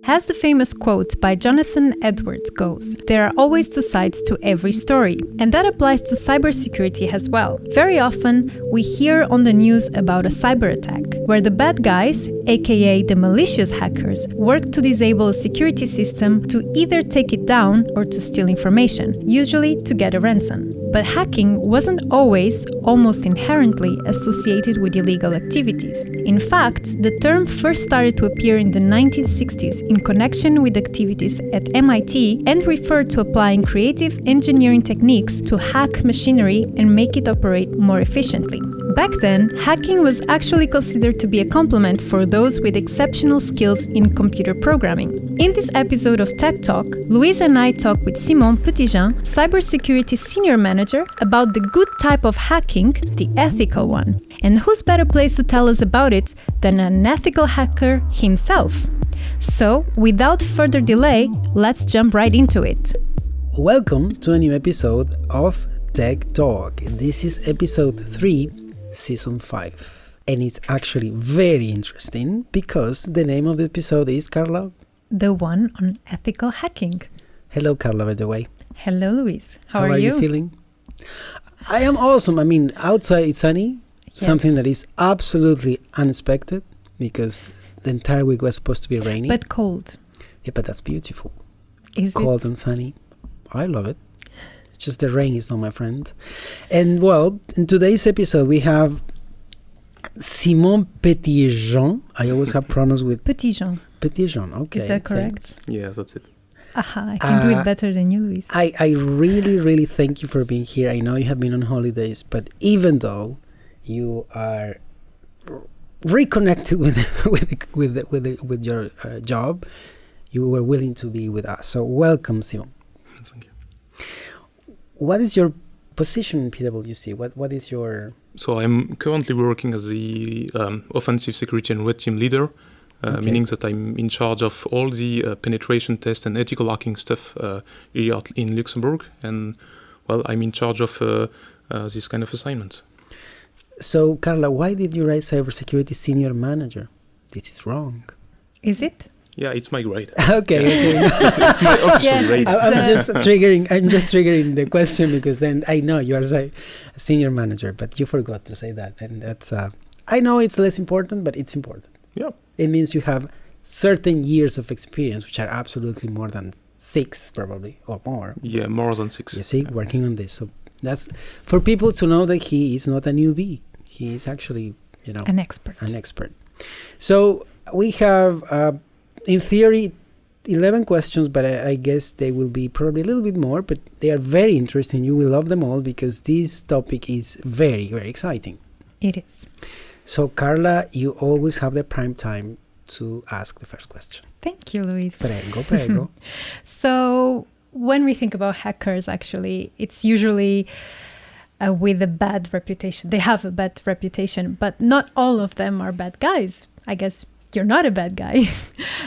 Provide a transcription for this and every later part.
As the famous quote by Jonathan Edwards goes, there are always two sides to every story. And that applies to cybersecurity as well. Very often, we hear on the news about a cyber attack, where the bad guys, aka the malicious hackers, work to disable a security system to either take it down or to steal information, usually to get a ransom. But hacking wasn't always, almost inherently, associated with illegal activities. In fact, the term first started to appear in the 1960s in connection with activities at MIT and referred to applying creative engineering techniques to hack machinery and make it operate more efficiently. Back then, hacking was actually considered to be a compliment for those with exceptional skills in computer programming. In this episode of TechTalk, Louise and I talk with Simon Petitjean, cybersecurity senior manager, about the good type of hacking, the ethical one. And who's better place to tell us about it than an ethical hacker himself? So, without further delay, let's jump right into it. Welcome to a new episode of Tech Talk. This is episode 3, season 5. And it's actually very interesting because the name of the episode is, Carla? The one on ethical hacking. Hello, Carla, by the way. Hello, Louise. How are you feeling? I am awesome. I mean, outside it's sunny, yes. Something that is absolutely unexpected because the entire week was supposed to be rainy. But cold. Yeah, but that's beautiful. Is cold it? And sunny. I love it. It's just the rain is not my friend. And well, in today's episode, we have Simon Petitjean. I always have pronouns with Petitjean. Petitjean, okay. Is that correct? Thanks. Yeah, that's it. Aha, I can do it better than you, Luis. I really thank you for being here. I know you have been on holidays, but even though you are reconnected with your job, you were willing to be with us. So welcome, Simon. Thank you. What is your position in PwC? What is your... So I'm currently working as the offensive security and red team leader, meaning that I'm in charge of all the penetration test and ethical hacking stuff here in Luxembourg. And well, I'm in charge of this kind of assignments. So, Carla, why did you write cybersecurity senior manager? This is wrong. Is it? Yeah, it's my grade. Okay. It's my official grade. I'm just triggering the question because then I know you are a senior manager, but you forgot to say that, and that's. I know it's less important, but it's important. Yeah. It means you have certain years of experience, which are absolutely more than 6, probably, or more. Yeah, more than 6. You see, working on this. So that's for people to know that he is not a newbie. He is actually, an expert. So we have, in theory, 11 questions, but I guess they will be probably a little bit more, but they are very interesting. You will love them all because this topic is very, very exciting. It is. So, Carla, you always have the prime time to ask the first question. Thank you, Luis. Prego. So, when we think about hackers, actually, it's usually with a bad reputation. They have a bad reputation, but not all of them are bad guys. I guess you're not a bad guy.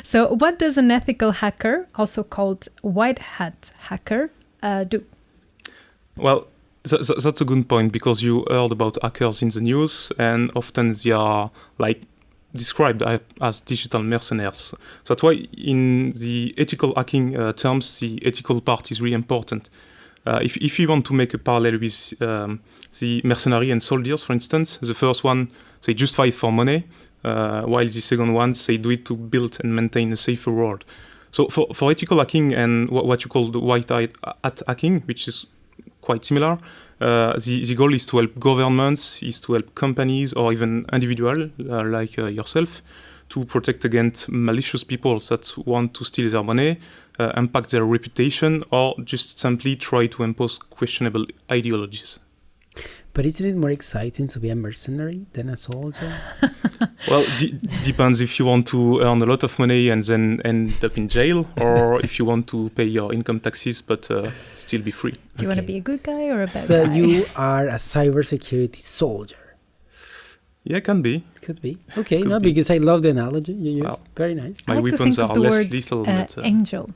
So what does an ethical hacker, also called white hat hacker, do? Well, that's a good point because you heard about hackers in the news and often they are described as digital mercenaries. So that's why in the ethical hacking terms, the ethical part is really important. If you want to make a parallel with the mercenary and soldiers, for instance, the first one, they just fight for money, while the second one, they do it to build and maintain a safer world. So for ethical hacking and what you call the white hat hacking, which is quite similar, the goal is to help governments, is to help companies or even individuals like yourself to protect against malicious people that want to steal their money, impact their reputation, or just simply try to impose questionable ideologies. But isn't it more exciting to be a mercenary than a soldier? Well, depends if you want to earn a lot of money and then end up in jail, or if you want to pay your income taxes but still be free. Do you want to be a good guy or a bad guy? So you are a cybersecurity soldier. Yeah, can be. Could be. Okay, because I love the analogy you used. Well, very nice. My weapons are less lethal. Angel,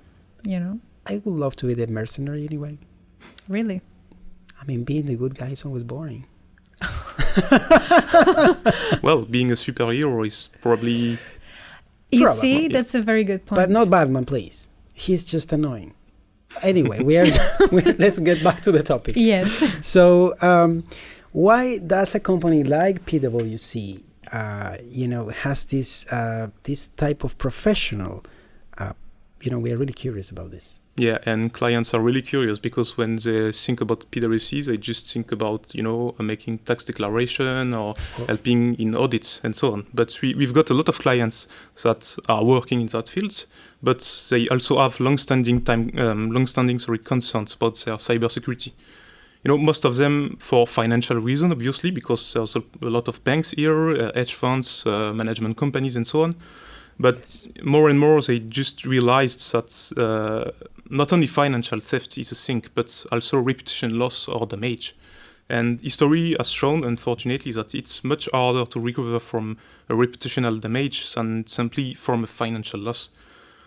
I would love to be the mercenary anyway. Really? I mean, being the good guy is always boring. Well, being a superhero is probably You Probably. see, that's a very good point. But not Batman, please. He's just annoying. Anyway, let's get back to the topic. Yes. So, why does a company like PwC, has this type of professional? We are really curious about this. Yeah, and clients are really curious because when they think about PwC, they just think about, making tax declaration or helping in audits and so on. But we've got a lot of clients that are working in that field, but they also have long-standing concerns about their cybersecurity. Most of them for financial reasons, obviously, because there's a lot of banks here, hedge funds, management companies, and so on. But more and more, they just realized that not only financial theft is a thing, but also reputation loss or damage. And history has shown, unfortunately, that it's much harder to recover from a reputational damage than simply from a financial loss.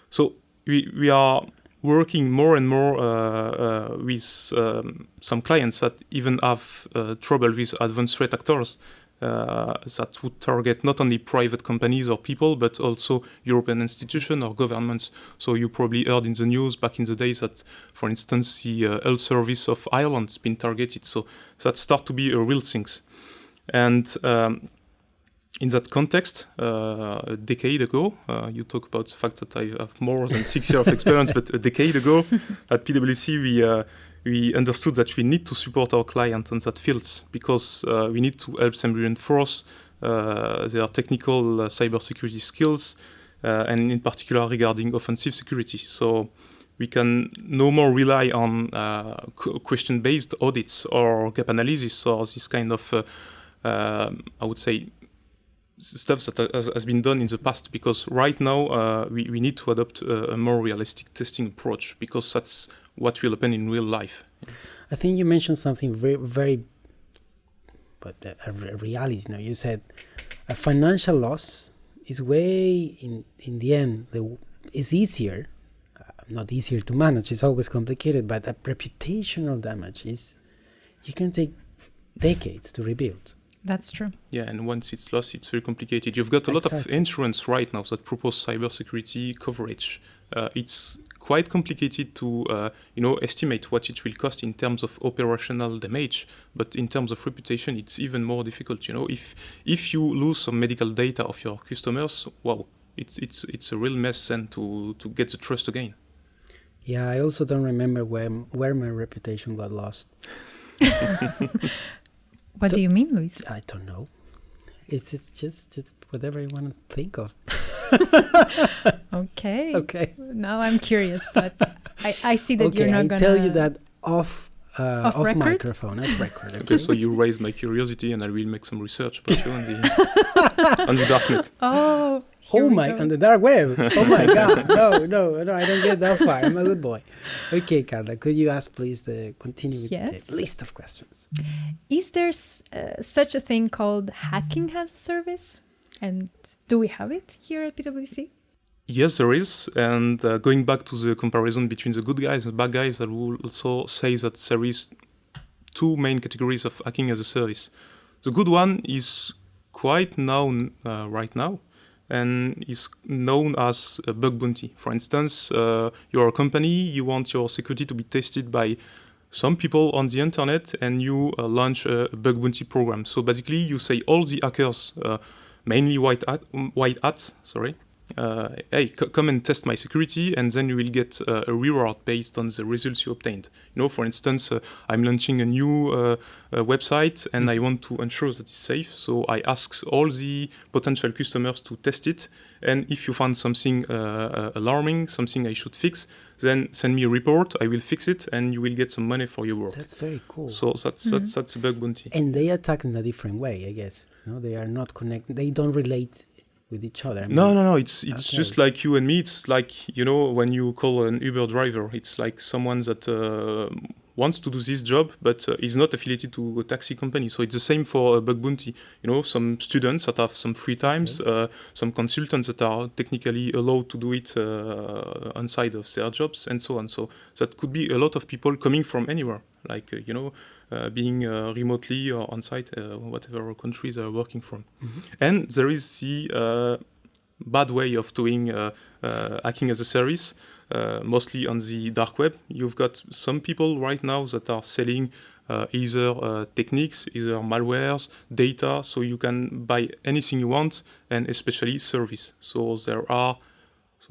So we are working more and more with some clients that even have trouble with advanced threat actors that would target not only private companies or people, but also European institutions or governments. So you probably heard in the news back in the days that, for instance, the health service of Ireland has been targeted. So that start to be a real thing. And in that context, a decade ago, you talk about the fact that I have more than 6 years of experience, but a decade ago at PwC, we understood that we need to support our clients in that fields because we need to help them reinforce their technical cybersecurity skills, and in particular regarding offensive security. So we can no more rely on question-based audits or gap analysis or this kind of, I would say, stuff that has been done in the past, because right now we need to adopt a more realistic testing approach because that's what will happen in real life. I think you mentioned something very, very, but a reality. Now you said a financial loss is way in the end is easier, not easier to manage. It's always complicated, but a reputational damage you can take decades to rebuild. That's true. Yeah, and once it's lost, it's very complicated. You've got a lot of insurance right now that propose cybersecurity coverage. It's quite complicated to estimate what it will cost in terms of operational damage, but in terms of reputation, it's even more difficult. If you lose some medical data of your customers, wow, it's a real mess then to get the trust again. Yeah, I also don't remember where my reputation got lost. What do you mean, Luis? I don't know. It's just whatever you want to think of. Okay. Now I'm curious, but I see that you're not going to... I'll tell you that off record? microphone, off record. Okay, so you raised my curiosity and I will make some research about you on the darknet. On the dark web. Oh my God. No, I don't get that far. I'm a good boy. Okay, Carla, could you ask please continue with the list of questions? Is there such a thing called hacking as a service? And do we have it here at PwC? Yes, there is. And going back to the comparison between the good guys and bad guys, I will also say that there is two main categories of hacking as a service. The good one is quite known right now and is known as a bug bounty. For instance, you're a company, you want your security to be tested by some people on the internet, and you launch a bug bounty program. So basically, you say all the hackers, mainly white hats, hey, come and test my security, and then you will get a reward based on the results you obtained. For instance, I'm launching a new website, and I want to ensure that it's safe. So I ask all the potential customers to test it, and if you find something alarming, something I should fix, then send me a report. I will fix it, and you will get some money for your work. That's very cool. So that's a bug bounty. And they attack in a different way, I guess. They are not connected. They don't relate with each other. No. It's just like you and me. It's like, when you call an Uber driver, it's like someone that wants to do this job, but is not affiliated to a taxi company. So it's the same for a bug bounty. Some students that have some free times, some consultants that are technically allowed to do it on side of their jobs, and so on. So that could be a lot of people coming from anywhere, like, being remotely or on site, whatever countries are working from. Mm-hmm. And there is the bad way of doing hacking as a service, mostly on the dark web. You've got some people right now that are selling either techniques, either malwares, data, so you can buy anything you want, and especially service. So there are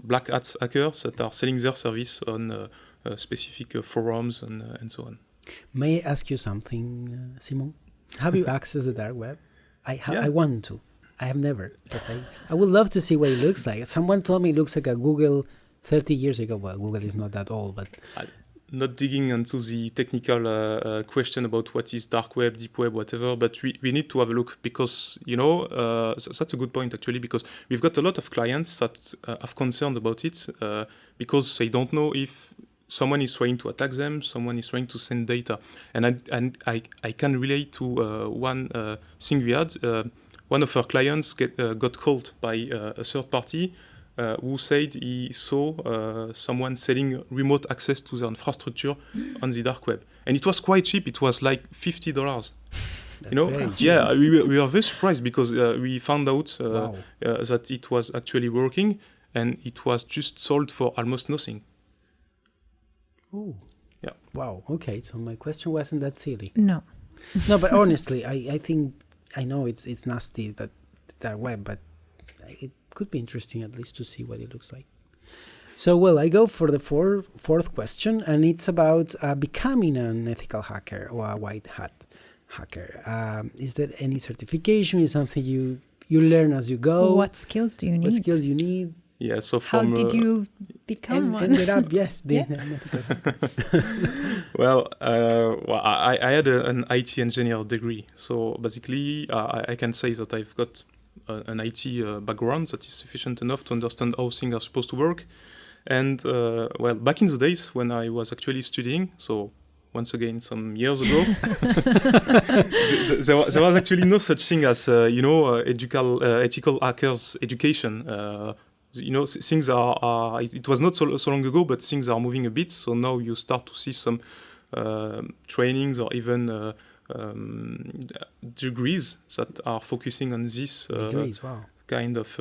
black hat hackers that are selling their service on specific forums and so on. May I ask you something, Simon? Have you accessed the dark web? Yeah. I want to. I have never. But I would love to see what it looks like. Someone told me it looks like a Google 30 years ago. Well, Google is not that old, but... Not digging into the technical question about what is dark web, deep web, whatever, but we need to have a look because, that's a good point actually, because we've got a lot of clients that have concerned about it because they don't know if someone is trying to attack them, someone is trying to send data. And I can relate to one thing we had. One of our clients got called by a third party who said he saw someone selling remote access to their infrastructure on the dark web. And it was quite cheap. It was like $50. Very cheap. Yeah, we were very surprised because we found out Wow. that it was actually working and it was just sold for almost nothing. Oh. Yeah. Wow. Okay. So my question wasn't that silly. No. No, but honestly, I think I know it's nasty that web, but it could be interesting at least to see what it looks like. So, well, I go for the fourth question, and it's about becoming an ethical hacker or a white hat hacker. Is there any certification? Is something you learn as you go? What skills do you need? What skills you need? Yeah. So How from did you become one? Ended up, yes, being Yes. an ethical hacker. Well, I had an IT engineer degree. So basically, I can say that I've got an IT background that is sufficient enough to understand how things are supposed to work. And well, back in the days when I was actually studying, so once again, some years ago, there was actually no such thing as, ethical hackers education. Things are it was not so long ago, but things are moving a bit. So now you start to see some trainings or even degrees that are focusing on this Degrees, wow. kind of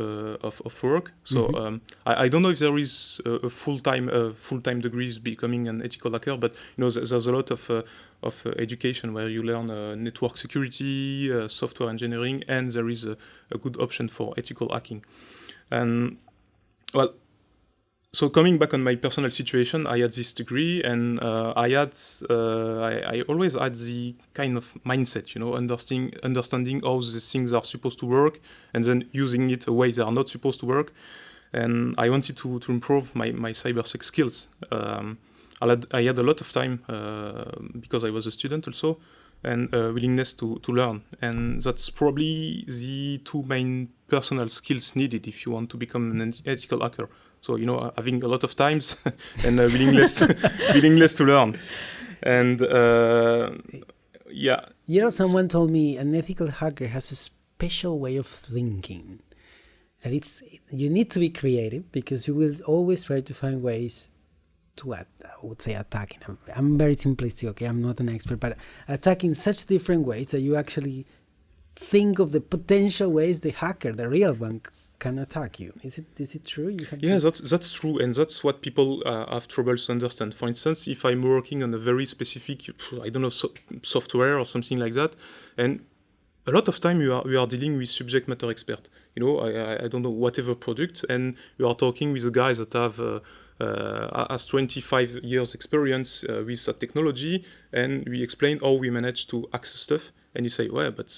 work. So I don't know if there is a full-time degrees becoming an ethical hacker, but there's a lot of education where you learn network security, software engineering, and there is a good option for ethical hacking. And well, so coming back on my personal situation, I had this degree, and I always had the kind of mindset, understanding how the things are supposed to work, and then using it a way they are not supposed to work. And I wanted to improve my cybersec skills. I had a lot of time because I was a student also, and willingness to learn. And that's probably the two main personal skills needed if you want to become an ethical hacker. So, having a lot of times and willingness to learn. And yeah. Someone told me an ethical hacker has a special way of thinking. And you need to be creative because you will always try to find ways to attack. I'm very simplistic, okay? I'm not an expert, but attack in such different ways that you actually think of the potential ways the hacker, the real one, can attack you. Is it true? That's true, and that's what people have trouble to understand. For instance, if I'm working on a very specific, software or something like that, and a lot of time you are dealing with subject matter expert. I don't know, whatever product, and you are talking with a guy that has 25 years experience with that technology, and we explain how we manage to access stuff. And you say, well, but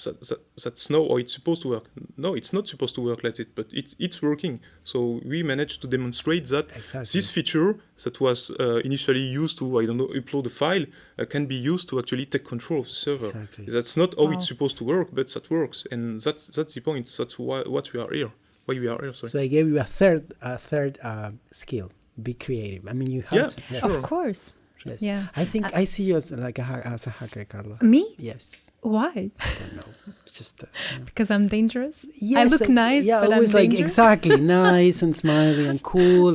that's not how it's supposed to work. No, it's not supposed to work like it, but it's working. So we managed to demonstrate that this feature that was initially used to, upload a file, can be used to actually take control of the server. Exactly. That's not how it's supposed to work, but that works. And that's the point. That's what we are here. Why we are here, sorry. So I gave you a third skill. Be creative. I mean, you have to. Sure. Of course. Yes. Yeah. I think I see you as a hacker, Carla. Me? Yes. Why? I don't know. It's just because I'm dangerous. Yes, I look nice, but I'm dangerous. Exactly nice and smiling and cool,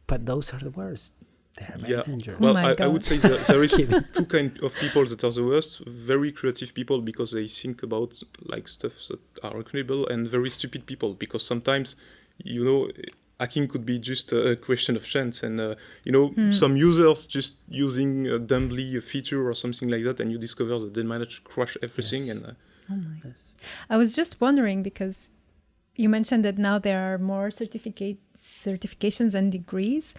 but those are the worst. They're very dangerous. Well, I would say there is two kinds of people that are the worst. Very creative people because they think about stuff that are incredible, and very stupid people because sometimes hacking could be just a question of chance, and some users just using dumbly a feature or something like that, and you discover that they managed to crash everything. Yes. And Yes. I was just wondering because you mentioned that now there are more certifications and degrees.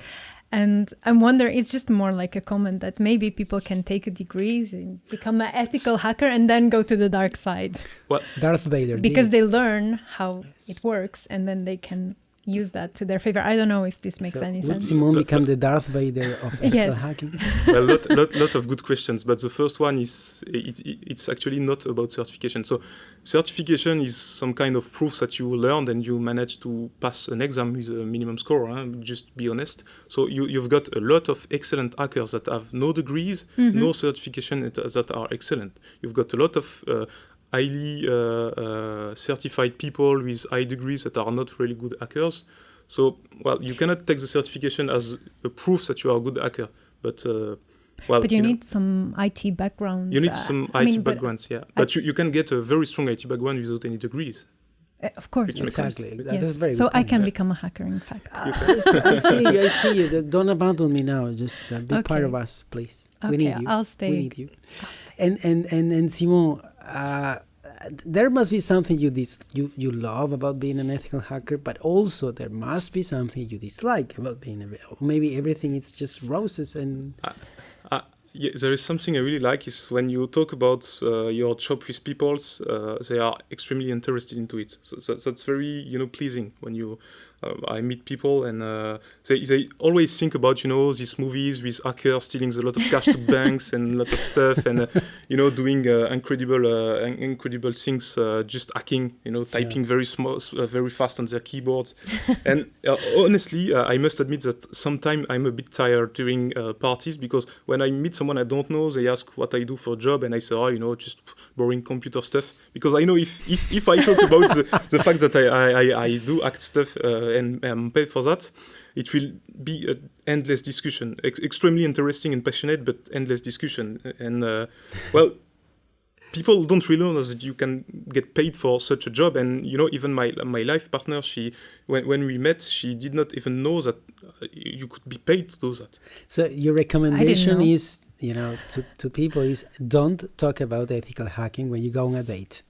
And I'm wondering, it's just more like a comment that maybe people can take a degree and become an ethical hacker and then go to the dark side. well, Darth Vader. Because they learn how it works and then they can use that to their favor. I don't know if this makes any would sense. Simon become the Darth Vader of ethical Yes. hacking? well, lot of good questions, but the first one is it's actually not about certification. So certification is some kind of proof that you learned and you managed to pass an exam with a minimum score, just be honest. So you've got a lot of excellent hackers that have no degrees, no certification that are excellent. You've got a lot of highly certified people with high degrees that are not really good hackers. So, you cannot take the certification as a proof that you are a good hacker, but but you need some IT background. You need some IT backgrounds, yeah. But you can get a very strong IT background without any degrees. Of course. Exactly. Yes. That's very So good I point. can become a hacker, in fact. I see you. Don't abandon me now. Just be part Okay. of us, please. We Okay, need you. I'll stay. We need you. I'll stay. And Simon, there must be something you love about being an ethical hacker, but also there must be something you dislike about being maybe everything is just roses and. Yeah, there is something I really like is when you talk about your job with people, they are extremely interested into it. So that's very pleasing when you I meet people and they always think about these movies with hackers stealing a lot of cash to banks and a lot of stuff and doing incredible things, just hacking, typing very small, very fast on their keyboards. And honestly, I must admit that sometimes I'm a bit tired during parties because when I meet someone I don't know, they ask what I do for a job, and I say, just boring computer stuff. Because I know if I talk about the fact that I do hack stuff and I'm paid for that, it will be an endless discussion, extremely interesting and passionate, but endless discussion. And people don't really know that you can get paid for such a job. And even my life partner, when we met, she did not even know that you could be paid to do that. So your recommendation is, to people is don't talk about ethical hacking when you go on a date.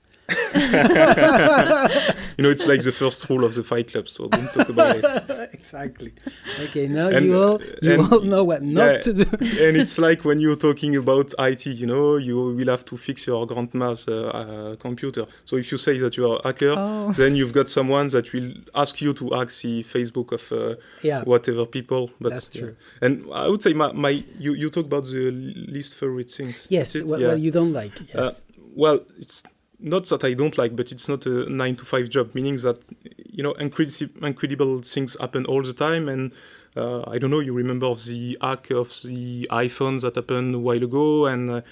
It's like the first rule of the Fight Club, so don't talk about it. Exactly. Okay, now you all know what not to do. And it's like when you're talking about IT, you will have to fix your grandma's computer. So if you say that you are a hacker, then you've got someone that will ask you to hack the Facebook of whatever people. But, that's true. And I would say you talk about the least favorite things. Yes, what you don't like. Yes. It's not that I don't like, but it's not a 9-to-5 job, meaning that, incredible things happen all the time. And I don't know, you remember the hack of the iPhone that happened a while ago. And,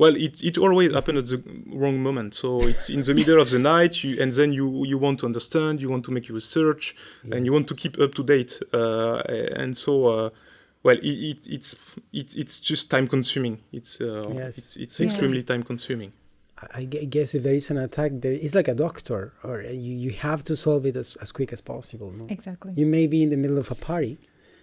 it always happened at the wrong moment. So it's in the middle of the night, and then you want to understand, you want to make your research, and you want to keep up to date. And so... it's just time consuming. It's extremely time consuming. I guess if there is an attack, it's like a doctor, or you have to solve it as quick as possible. No? Exactly. You may be in the middle of a party.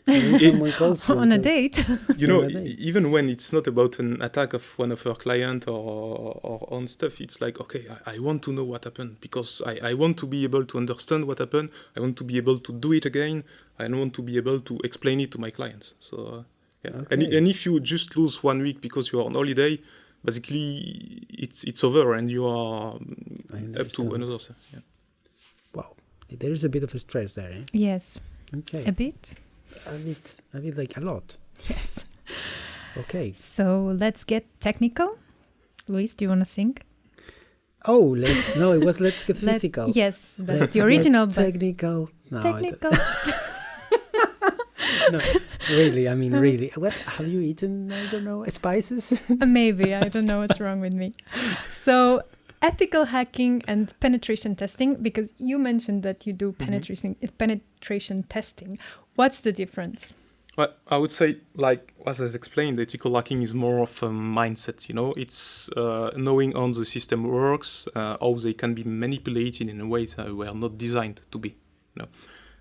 And someone calls you on a date. Even when it's not about an attack of one of our clients or on stuff, it's like, okay, I want to know what happened because I want to be able to understand what happened. I want to be able to do it again. I want to be able to explain it to my clients. So, Okay. And if you just lose 1 week because you are on holiday, basically it's over and you are up to another. Yeah. Wow, there is a bit of a stress there. Eh? Yes. Okay. A bit. A bit like a lot. Yes. Okay. So let's get technical. Luis, do you want to sing? Oh, let's get physical. Yes, that's the original. Technical. No, technical. No, really. I mean, really. What have you eaten? I don't know. Spices? Maybe. I don't know what's wrong with me. So, ethical hacking and penetration testing, because you mentioned that you do penetration testing. What's the difference? Well, I would say, like as I explained, ethical hacking is more of a mindset. It's knowing how the system works, how they can be manipulated in a way that they were not designed to be.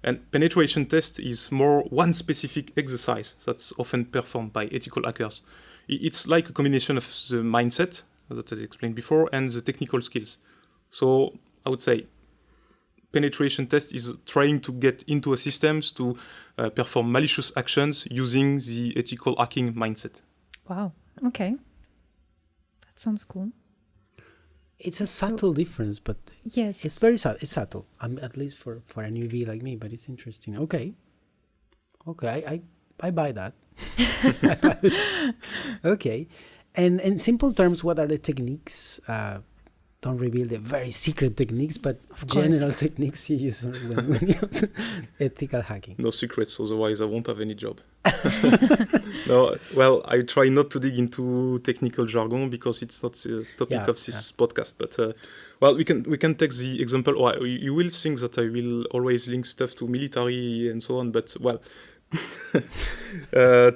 And penetration test is more one specific exercise that's often performed by ethical hackers. It's like a combination of the mindset that I explained before and the technical skills. So I would say penetration test is trying to get into a systems to perform malicious actions using the ethical hacking mindset. Wow. Okay. That sounds cool. It's a subtle difference, but yes, it's very subtle. It's subtle, at least for a newbie like me. But it's interesting. Okay, I buy that. Okay, and in simple terms, what are the techniques? Don't reveal the very secret techniques, but general techniques you use when you use ethical hacking. No secrets, otherwise I won't have any job. No, well, I try not to dig into technical jargon because it's not the topic of this podcast. But well, we can take the example. Or you will think that I will always link stuff to military and so on. But well,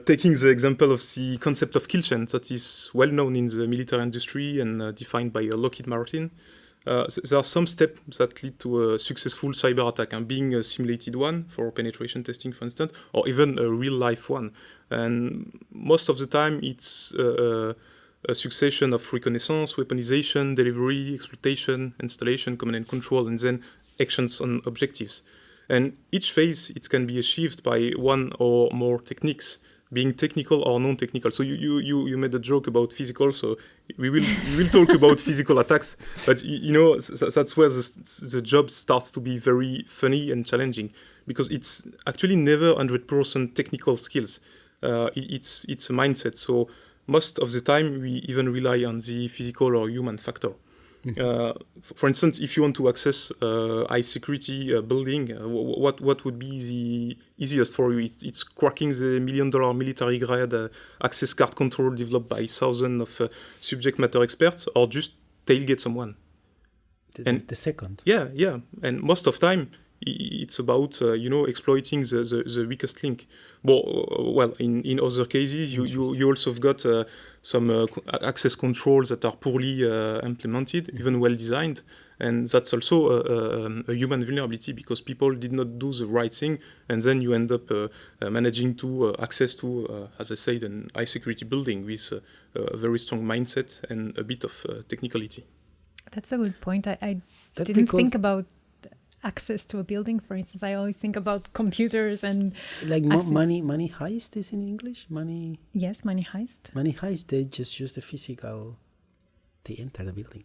taking the example of the concept of kill chain that is well known in the military industry and defined by Lockheed Martin. There are some steps that lead to a successful cyber attack, and being a simulated one for penetration testing, for instance, or even a real life one. And most of the time, it's a succession of reconnaissance, weaponization, delivery, exploitation, installation, command and control, and then actions on objectives. And each phase, it can be achieved by one or more techniques, being technical or non-technical. So you made a joke about physical, so we will talk about physical attacks, but you know that's where the job starts to be very funny and challenging, because it's actually never 100% technical skills. It's a mindset. So most of the time we even rely on the physical or human factor. For instance, if you want to access high security building, what would be the easiest for you? It's cracking the $1 million military grade access card control developed by thousands of subject matter experts, or just tailgate someone. The second. Yeah, and most of time it's about exploiting the weakest link. Well, in other cases, you also have got some access controls that are poorly implemented, even well designed, and that's also a human vulnerability, because people did not do the right thing, and then you end up managing to access to, as I said, an high security building with a very strong mindset and a bit of technicality. That's a good point. I didn't think about access to a building, for instance. I always think about computers and like money heist is in English. Money heist. Money heist. They just use the physical. They enter the building.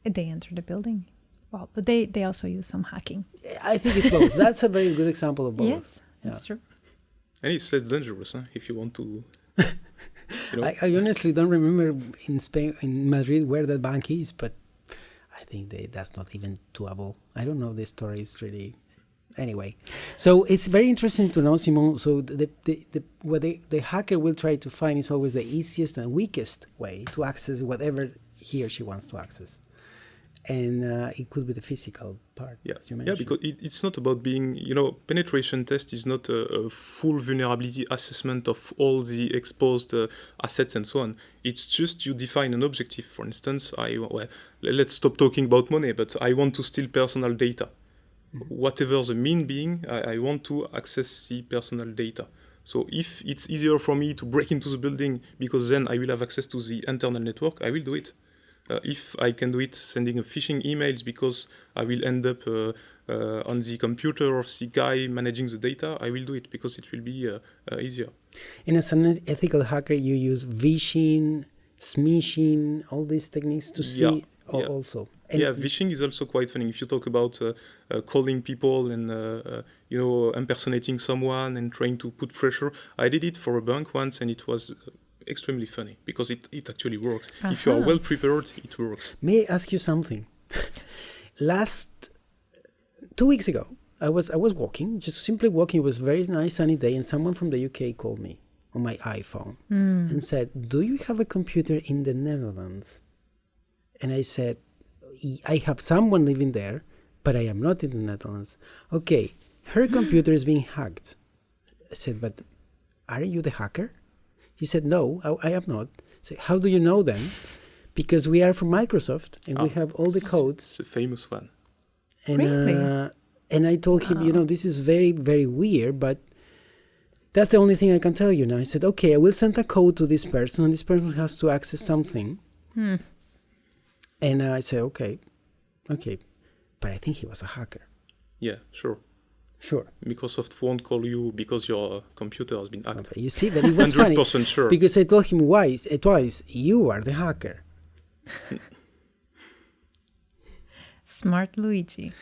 They enter the building. Well, but they also use some hacking. I think it's both. That's a very good example of both. Yes, that's true. And it's less dangerous, if you want to. I honestly don't remember in Spain, in Madrid, where that bank is, but I think that's not even doable. I don't know. The story is really... Anyway, so it's very interesting to know, Simon. So what the hacker will try to find is always the easiest and weakest way to access whatever he or she wants to access. And it could be the physical part, as you mentioned. Yeah, because it's not about being, penetration test is not a full vulnerability assessment of all the exposed assets and so on. It's just you define an objective. For instance, let's stop talking about money, but I want to steal personal data. Mm-hmm. Whatever the mean being, I want to access the personal data. So if it's easier for me to break into the building because then I will have access to the internal network, I will do it. If I can do it sending a phishing emails because I will end up on the computer of the guy managing the data, I will do it because it will be easier. And as an ethical hacker, you use vishing, smishing, all these techniques to see also. And vishing is also quite funny. If you talk about calling people and impersonating someone and trying to put pressure, I did it for a bank once, and it was extremely funny because it actually works. Uh-huh. If you are well prepared, it works. May I ask you something? 2 weeks ago, I was walking, just simply walking. It was a very nice sunny day, and someone from the UK called me on my iPhone and said, "Do you have a computer in the Netherlands?" And I said, "I have someone living there, but I am not in the Netherlands." "Okay, her computer is being hacked." I said, "But are you the hacker?" He said, "No, I am not." I said, "How do you know then?" "Because we are from Microsoft and we have all the codes." It's a famous one. And really? And I told him, this is very, very weird, but that's the only thing I can tell you now. I said, okay, I will send a code to this person, and this person has to access something. And I said, okay. But I think he was a hacker. Yeah, sure. Sure. Microsoft won't call you because your computer has been hacked. Okay, you see, but it was 100% funny, sure. Because I told him twice, you are the hacker. Smart Luigi.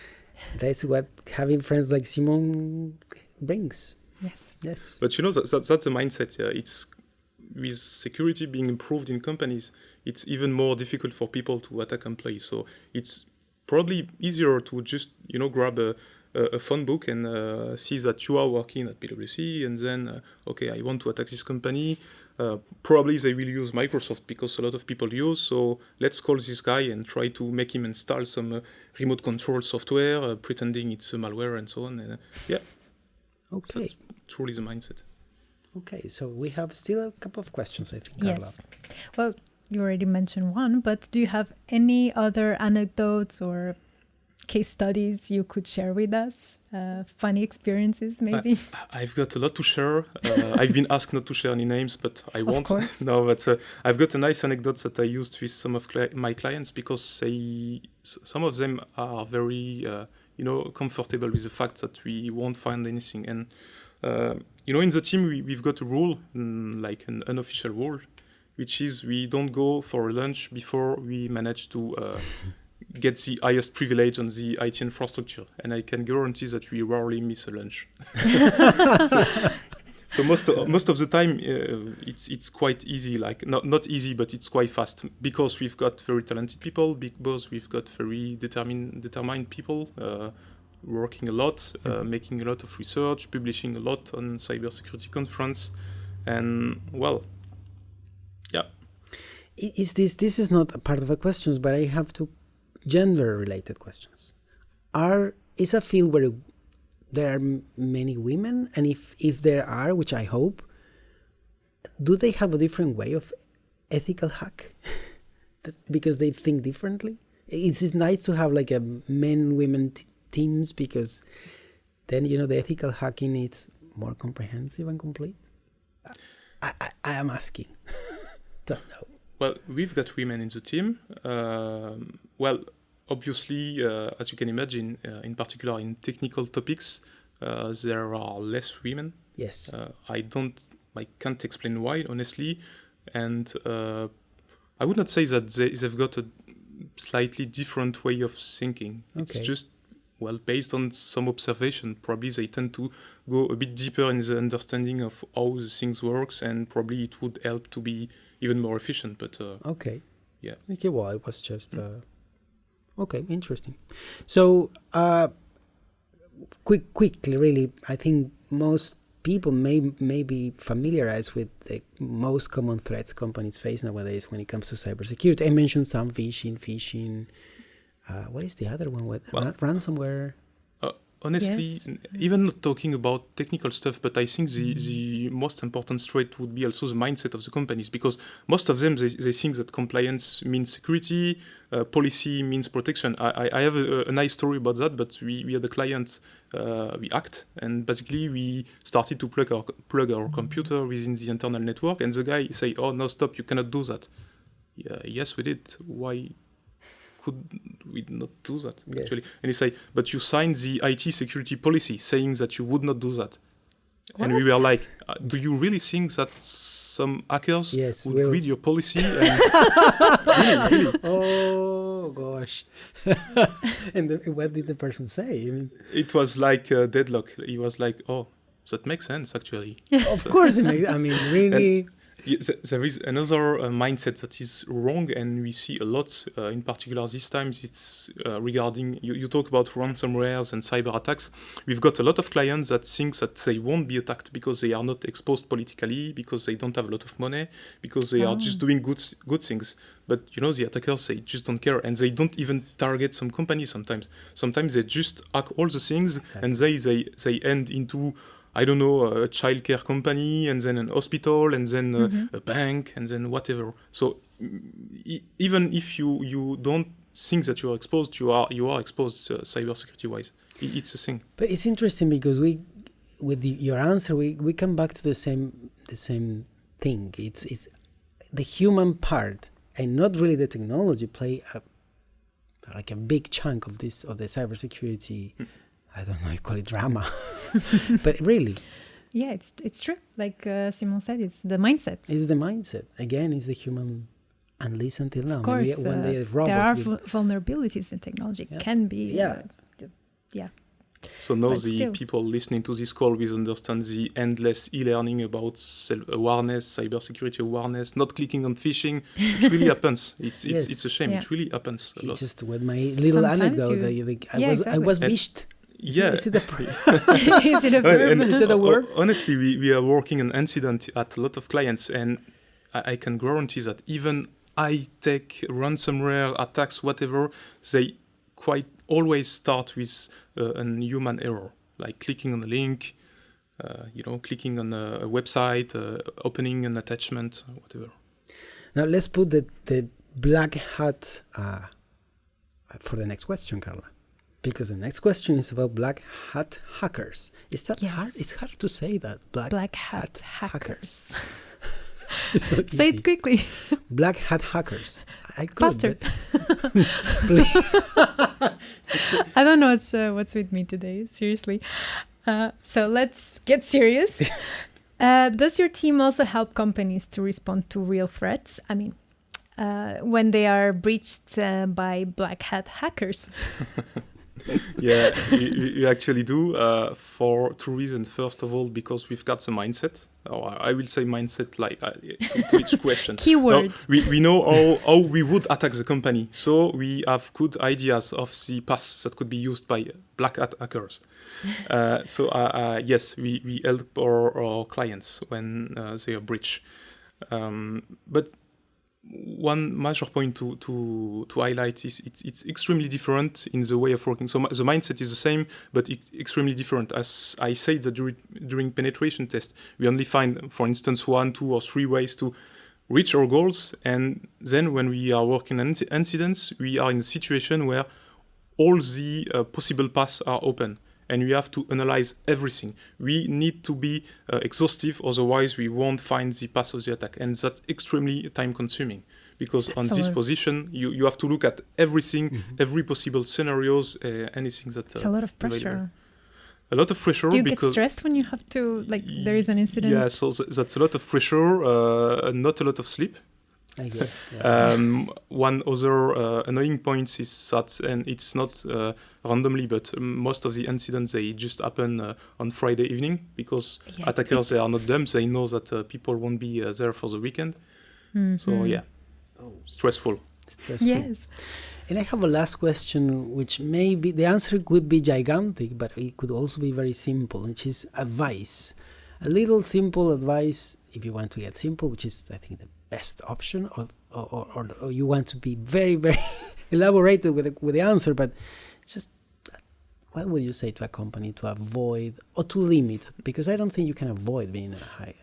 That's what having friends like Simon brings. Yes. But that's the mindset. Yeah, it's with security being improved in companies, it's even more difficult for people to attack employees. So it's probably easier to just grab a phone book and see that you are working at PwC, and then okay, I want to attack this company. Probably they will use Microsoft because a lot of people use. So let's call this guy and try to make him install some remote control software, pretending it's a malware and so on. And, yeah. Okay. So that's truly the mindset. Okay, so we have still a couple of questions, I think, Yes. Carla. Well, you already mentioned one, but do you have any other anecdotes or case studies you could share with us? Funny experiences, maybe? I've got a lot to share. I've been asked not to share any names, but I won't. Of course. No, but I've got a nice anecdote that I used with some of my clients because some of them are very, comfortable with the fact that we won't find anything. And, in the team, we've got a rule, like an unofficial rule, which is we don't go for lunch before we manage to get the highest privilege on the IT infrastructure. And I can guarantee that we rarely miss a lunch. So most of the time, it's quite easy. Like not easy, but it's quite fast because we've got very talented people. Because we've got very determined people working a lot, making a lot of research, publishing a lot on cybersecurity conference, and well, yeah. This is not a part of the questions, but I have two gender-related questions. Is a field where there are many women, and if there are, which I hope, do they have a different way of ethical hack because they think differently? It's nice to have like a men-women teams because then the ethical hacking is more comprehensive and complete. I am asking. Don't know. Well, we've got women in the team. Obviously, as you can imagine, in particular in technical topics, there are less women. Yes. I can't explain why, honestly. And I would not say that they've got a slightly different way of thinking. Okay. It's just, based on some observation, probably they tend to go a bit deeper in the understanding of how the things works, and probably it would help to be even more efficient. But okay. Yeah. Okay. Well, it was just okay. Interesting. So quickly, really, I think most people may be familiarized with the most common threats companies face nowadays when it comes to cybersecurity. I mentioned some phishing. What is the other one? Ransomware. Honestly, yes. Even not talking about technical stuff, but I think the most important trait would be also the mindset of the companies, because most of them, they think that compliance means security, policy means protection. I have a nice story about that, but we had a client, we hacked, and basically we started to plug our computer within the internal network, and the guy say, "Oh, no, stop, you cannot do that." Yeah, yes, we did. Why could we not do that, actually? Yes. And he say, "But you signed the IT security policy saying that you would not do that." What? And we were like, "Do you really think that some hackers would read your policy?" And really? Oh gosh! And what did the person say? I mean, it was like a deadlock. He was like, "Oh, that makes sense, actually." Of course, it makes. I mean, really. There is another mindset that is wrong, and we see a lot, in particular these times, it's regarding, you talk about ransomwares and cyber attacks. We've got a lot of clients that think that they won't be attacked because they are not exposed politically, because they don't have a lot of money, because they are just doing good things. But, the attackers, they just don't care, and they don't even target some companies sometimes. Sometimes they just hack all the things, exactly. And they end into, I don't know, a childcare company, and then an hospital, and then a bank, and then whatever. So even if you don't think that you are exposed, you are exposed cybersecurity-wise. It's a thing. But it's interesting because your answer, we come back to the same thing. It's the human part and not really the technology play a big chunk of the cybersecurity. I don't know, you call it drama, but really. Yeah, it's true. Like Simon said, it's the mindset. It's the mindset. Again, it's the human, at least until now. Of course, Maybe when the robot there are vulnerabilities in technology. Yeah. Can be. Yeah. So now But the still. people listening to this call will understand the endless e-learning about self-awareness, cybersecurity awareness, not clicking on phishing. It really happens. It's a shame. Yeah. It really happens a lot. It's just with my little Sometimes anecdote. I exactly. was And- wished. Yeah. Is it a Is it a verb? Is that a word? Honestly, we are working on incident at a lot of clients, and I can guarantee that even high-tech ransomware attacks, whatever, they quite always start with a human error, like clicking on a link, clicking on a website, opening an attachment, whatever. Now let's put the black hat for the next question, Carla. Because the next question is about black hat hackers. Is that Yes. hard? It's hard to say that. Black hat hackers. It's not Say easy. it quickly. Black hat hackers. I could, Faster. but- Please. I don't know what's with me today, seriously. So let's get serious. Does your team also help companies to respond to real threats? I mean, when they are breached by black hat hackers? Yeah, we actually do for two reasons. First of all, because we've got the mindset, or I will say mindset, like to each question. Keywords. No, we know how we would attack the company, so we have good ideas of the paths that could be used by black hat hackers. Yes, we help our clients when they are breached. But one major point to highlight is it's extremely different in the way of working. So the mindset is the same, but it's extremely different. As I said that during penetration test, we only find, for instance, 1, 2, or 3 ways to reach our goals. And then when we are working on incidents, we are in a situation where all the possible paths are open. And we have to analyze everything. We need to be exhaustive, otherwise we won't find the path of the attack. And that's extremely time-consuming, because on this position, you have to look at everything, every possible scenarios, anything that... It's a lot of available. pressure. A lot of pressure. Do you get because stressed when you have to, there is an incident? Yeah, so that's a lot of pressure, not a lot of sleep. I guess. Yeah. One other annoying point is that, and it's not randomly, but most of the incidents, they just happen on Friday evening, because attackers, they are not dumb. They know that people won't be there for the weekend. Mm-hmm. So yeah, stressful. Yes. And I have a last question, which maybe the answer could be gigantic, but it could also be very simple, which is advice. A little simple advice, if you want to get simple, which is, I think, the best option, or you want to be very, very elaborated with the answer, but just what would you say to a company to avoid or to limit? Because I don't think you can avoid being a high.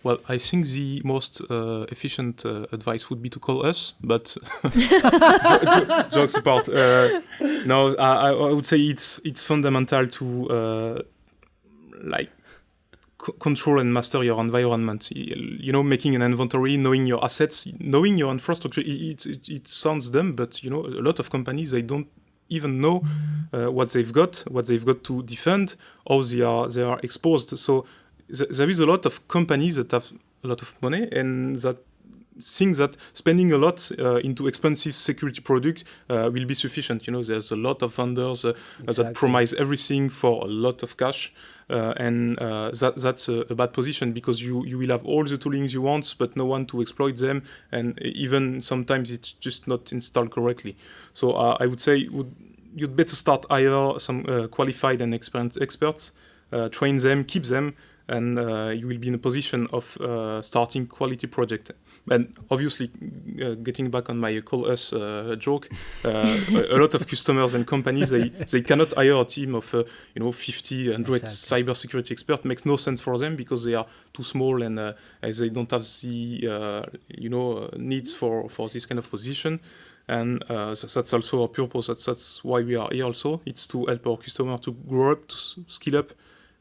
Well, I think the most efficient advice would be to call us, but jokes apart. No, I would say it's fundamental to control and master your environment. Making an inventory, knowing your assets, knowing your infrastructure. It sounds dumb, but a lot of companies, they don't even know what they've got to defend, how they are exposed. So there is a lot of companies that have a lot of money and that think that spending a lot into expensive security product will be sufficient. There's a lot of vendors that promise everything for a lot of cash, and that's a bad position, because you will have all the toolings you want, but no one to exploit them, and even sometimes it's just not installed correctly. So I would say you'd better start hire some qualified and experienced experts, train them, keep them, and you will be in a position of starting quality project. And obviously, getting back on my call us joke, a lot of customers and companies, they cannot hire a team of 50, 100 cybersecurity experts. Makes no sense for them, because they are too small and they don't have the needs for this kind of position. And that's also our purpose. That's why we are here also. It's to help our customer to grow up, to skill up,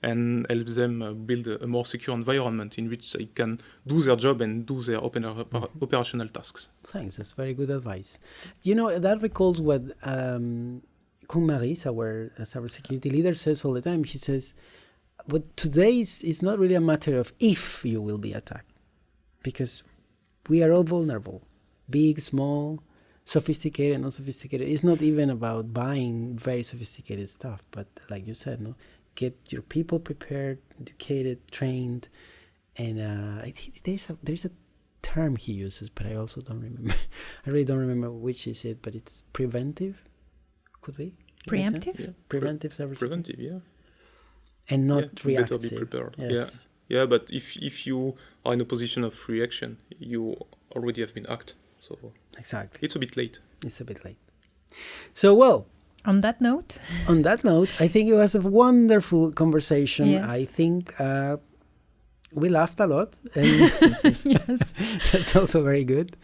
and help them build a more secure environment in which they can do their job and do their operational tasks. Thanks, that's very good advice. You know, that recalls what Koen Maries, our cybersecurity leader, says all the time. He says, but today is not really a matter of if you will be attacked, because we are all vulnerable, big, small, sophisticated, non-sophisticated. It's not even about buying very sophisticated stuff, but like you said, no, get your people prepared, educated, trained, and there's a term he uses, but I also don't remember. I really don't remember which is it, but it's preventive. Could be preemptive. Yeah. Preventive cybersecurity. Preventive, yeah. And not reactive. Better be prepared. Yes. Yeah. But if you are in a position of reaction, you already have been hacked. So exactly, it's a bit late. So well. On that note, I think it was a wonderful conversation. Yes. I think we laughed a lot, and yes, that's also very good.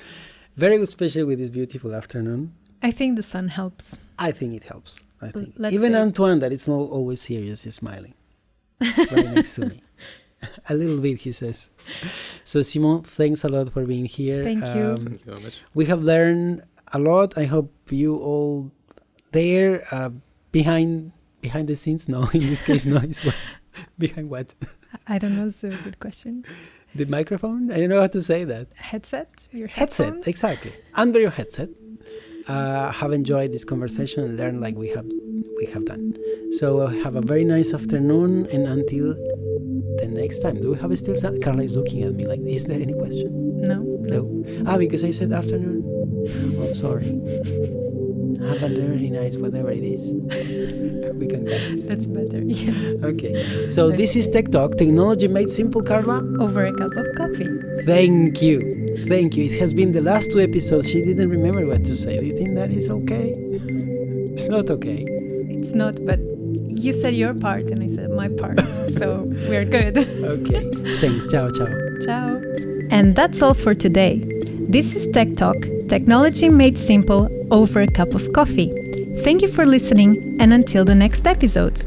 Very good, especially with this beautiful afternoon. I think the sun helps. I think it helps. I think Let's even say. Antoine, that it's not always serious, is smiling right next to me. A little bit, he says. So Simon, thanks a lot for being here. Thank you. Thank you very much. We have learned a lot. I hope you all there behind the scenes. No, in this case, no. It's behind what? I don't know. It's a good question. The microphone? I don't know how to say that. Headset? Your Headset, headphones? exactly. Under your headset. Have enjoyed this conversation and learned like we have done. So have a very nice afternoon, and until the next time. Do we have still some? Carla is looking at me like, is there any question? No. Because I said afternoon. Oh, I'm sorry. Have a very nice whatever it is. We can cut this. That's better. Yes. Okay. So this is TechTalk, technology made simple, Carla. Over a cup of coffee. Thank you. It has been the last 2 episodes. She didn't remember what to say. Do you think that is okay? It's not okay. It's not, but you said your part and I said my part. So we're good. Okay. Thanks. Ciao. Ciao. And that's all for today. This is Tech Talk, technology made simple over a cup of coffee. Thank you for listening, and until the next episode.